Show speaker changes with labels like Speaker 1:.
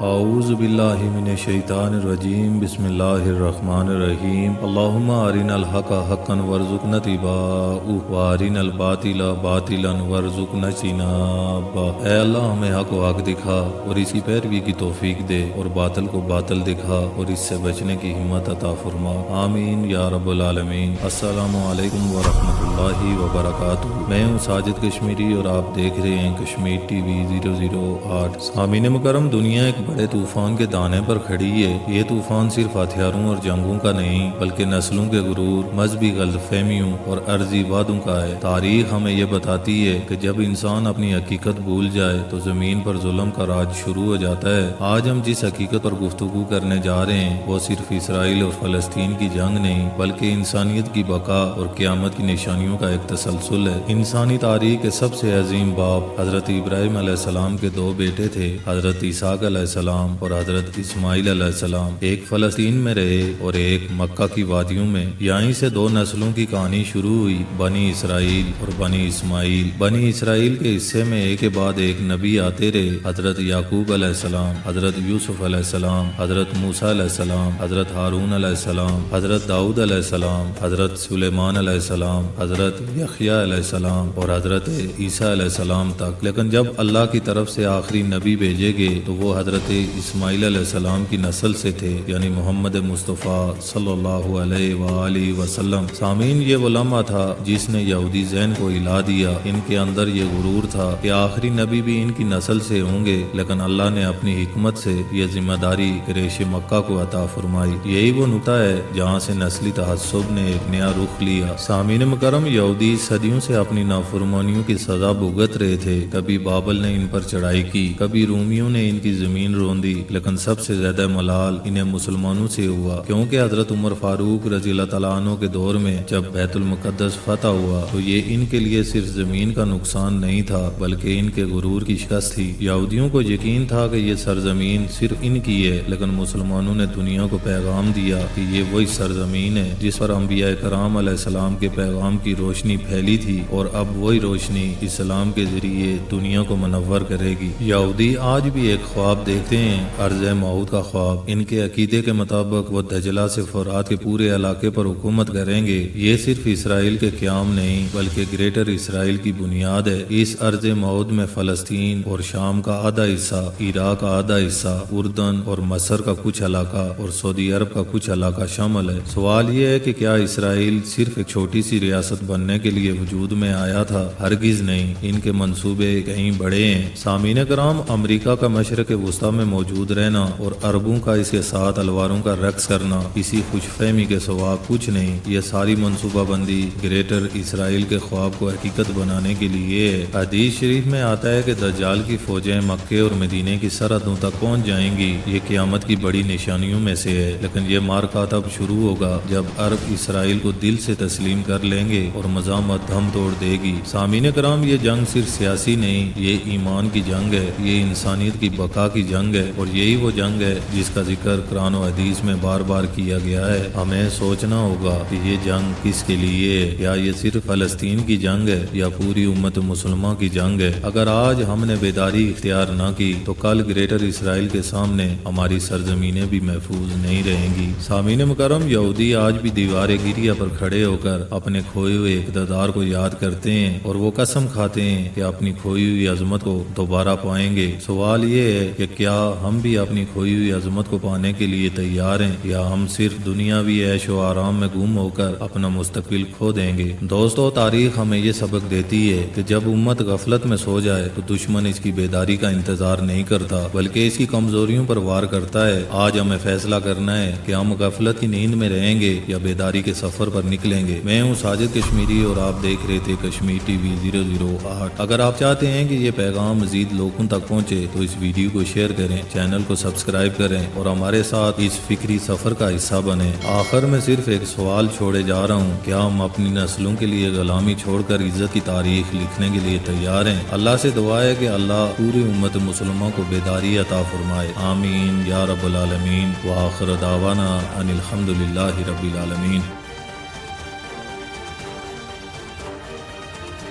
Speaker 1: اعوذ باللہ من الشیطان الرجیم بسم اللہ الرحمن الرحیم اللہم ارنا الحق حقا وارزقنا اتباعہ وارنا الباطل باطلا وارزقنا اجتنابہ۔ اے اللہ ہمیں حق و حق دکھا اور اسی پیروی کی توفیق دے، اور باطل کو باطل دکھا اور اس سے بچنے کی ہمت عطا فرما، آمین یا رب العالمین۔ السلام علیکم ورحمۃ اللہ وبرکاتہ۔ میں ہوں ساجد کشمیری اور آپ دیکھ رہے ہیں کشمیر ٹی وی 008۔ سامعین مکرم، دنیا ایک بڑے طوفان کے دانے پر کھڑی ہے۔ یہ طوفان صرف ہتھیاروں اور جنگوں کا نہیں بلکہ نسلوں کے غرور، مذہبی غلط فہمیوں اور عرضی وعدوں کا ہے۔ تاریخ ہمیں یہ بتاتی ہے کہ جب انسان اپنی حقیقت بھول جائے تو زمین پر ظلم کا راج شروع ہو جاتا ہے۔ آج ہم جس حقیقت پر گفتگو کرنے جا رہے ہیں وہ صرف اسرائیل اور فلسطین کی جنگ نہیں بلکہ انسانیت کی بقا اور قیامت کی نشانیوں کا ایک تسلسل ہے۔ انسانی تاریخ کے سب سے عظیم باپ حضرت ابراہیم علیہ السلام کے دو بیٹے تھے، حضرت اسحاق علیہ السلام اور حضرت اسماعیل علیہ السلام۔ ایک فلسطین میں رہے اور ایک مکہ کی وادیوں میں۔ یہیں سے دو نسلوں کی کہانی شروع ہوئی، بنی اسرائیل اور بنی اسماعیل۔ بنی اسرائیل کے حصے میں ایک کے بعد ایک نبی آتے رہے، حضرت یعقوب علیہ السلام، حضرت یوسف علیہ السلام، حضرت موسیٰ علیہ السلام، حضرت ہارون علیہ السلام، حضرت داؤد علیہ السلام، حضرت سلیمان علیہ السلام، حضرت یحییٰ علیہ السلام اور حضرت عیسیٰ علیہ السلام تک۔ لیکن جب اللہ کی طرف سے آخری نبی بھیجے گئے تو وہ حضرت اسماعیل علیہ السلام کی نسل سے تھے، یعنی محمد مصطفیٰ صلی اللہ علیہ وآلہ وسلم۔ سامعین، یہ وہ لمحہ تھا جس نے یہودی ذہن کو ہلا دیا۔ ان کے اندر یہ غرور تھا کہ آخری نبی بھی ان کی نسل سے ہوں گے، لیکن اللہ نے اپنی حکمت سے یہ ذمہ داری قریش مکہ کو عطا فرمائی۔ یہی وہ نقطہ ہے جہاں سے نسلی تعصب نے ایک نیا رخ لیا۔ سامعین مکرم، یہودی صدیوں سے اپنی نافرمانیوں کی سزا بھگت رہے تھے۔ کبھی بابل نے ان پر چڑھائی کی، کبھی رومیوں نے ان کی زمین روندی، لیکن سب سے زیادہ ملال انہیں مسلمانوں سے ہوا، کیونکہ حضرت عمر فاروق رضی اللہ تعالیٰ عنہ کے دور میں جب بیت المقدس فتح ہوا تو یہ ان کے لیے صرف زمین کا نقصان نہیں تھا بلکہ ان کے غرور کی شکست تھی۔ یہودیوں کو یقین تھا کہ یہ سرزمین صرف ان کی ہے، لیکن مسلمانوں نے دنیا کو پیغام دیا کہ یہ وہی سرزمین ہے جس پر انبیاء کرام علیہ السلام کے پیغام کی روشنی پھیلی تھی، اور اب وہی روشنی اسلام کے ذریعے دنیا کو منور کرے گی۔ یہودی آج بھی ایک خواب دیکھتے ہیں، ارض موعود کا خواب۔ ان کے عقیدے کے مطابق وہ دجلہ سے فرات کے پورے علاقے پر حکومت کریں گے۔ یہ صرف اسرائیل کے قیام نہیں بلکہ گریٹر اسرائیل کی بنیاد ہے۔ اس ارض موعود میں فلسطین اور شام کا آدھا حصہ، عراق کا آدھا حصہ، اردن اور مصر کا کچھ علاقہ اور سعودی عرب کا کچھ علاقہ شامل ہے۔ سوال یہ ہے کہ کیا اسرائیل صرف ایک چھوٹی سی ریاست بننے کے لیے وجود میں آیا تھا؟ ہرگز نہیں، ان کے منصوبے کہیں بڑے ہیں۔ سامعین کرام، امریکہ کا مشرق وسطیٰ میں موجود رہنا اور عربوں کا اس کے ساتھ الواروں کا رقص کرنا کسی خوش فہمی کے سوا کچھ نہیں۔ یہ ساری منصوبہ بندی گریٹر اسرائیل کے خواب کو حقیقت بنانے کے لیے ہے۔ حدیث شریف میں آتا ہے کہ دجال کی فوجیں مکے اور مدینے کی سرحدوں تک پہنچ جائیں گی۔ یہ قیامت کی بڑی نشانیوں میں سے ہے، لیکن یہ معرکہ تب شروع ہوگا جب عرب اسرائیل کو دل سے تسلیم کر لیں گے اور مزاحمت دھم توڑ دے گی۔ سامعین کرام، یہ جنگ صرف سیاسی نہیں، یہ ایمان کی جنگ ہے، یہ انسانیت کی بقا کی جنگ ہے، اور یہی وہ جنگ ہے جس کا ذکر قرآن و حدیث میں بار بار کیا گیا ہے۔ ہمیں سوچنا ہوگا کہ یہ جنگ کس کے لیے ہے۔ کیا یہ صرف فلسطین کی جنگ ہے یا پوری امت مسلمہ کی جنگ ہے؟ اگر آج ہم نے بیداری اختیار نہ کی تو کل گریٹر اسرائیل کے سامنے ہماری سرزمینیں بھی محفوظ نہیں رہیں گی۔ سامعین مکرم، یہودی آج بھی دیوار گریہ پر کھڑے ہو کر اپنے کھوئے ہوئے اقتدار کو یاد کرتے ہیں اور وہ قسم کھاتے ہیں کہ اپنی کھوئی ہوئی عظمت کو دوبارہ پائیں گے۔ سوال یہ ہے کہ کیا ہم بھی اپنی کھوئی ہوئی عظمت کو پانے کے لیے تیار ہیں، یا ہم صرف دنیاوی عیش و آرام میں گم ہو کر اپنا مستقبل کھو دیں گے؟ دوستو، تاریخ ہمیں یہ سبق دیتی ہے کہ جب امت غفلت میں سو جائے تو دشمن اس کی بیداری کا انتظار نہیں کرتا بلکہ اس کی کمزوریوں پر وار کرتا ہے۔ آج ہمیں فیصلہ کرنا ہے کہ ہم غفلت کی نیند میں رہیں گے یا بیداری کے سفر پر نکلیں گے۔ میں ہوں ساجد کشمیری اور آپ دیکھ رہے تھے کشمیر ٹی وی 008۔ اگر آپ چاہتے ہیں کہ یہ پیغام مزید لوگوں تک پہنچے تو اس ویڈیو کو شیئر کریں، چینل کو سبسکرائب کریں اور ہمارے ساتھ اس فکری سفر کا حصہ بنیں۔ آخر میں صرف ایک سوال چھوڑے جا رہا ہوں، کیا ہم اپنی نسلوں کے لیے غلامی چھوڑ کر عزت کی تاریخ لکھنے کے لیے تیار ہیں؟ اللہ سے دعا ہے کہ اللہ پوری امت مسلمہ کو بیداری عطا فرمائے، آمین یا رب العالمین۔ وآخر دعوانا ان الحمدللہ رب العالمین۔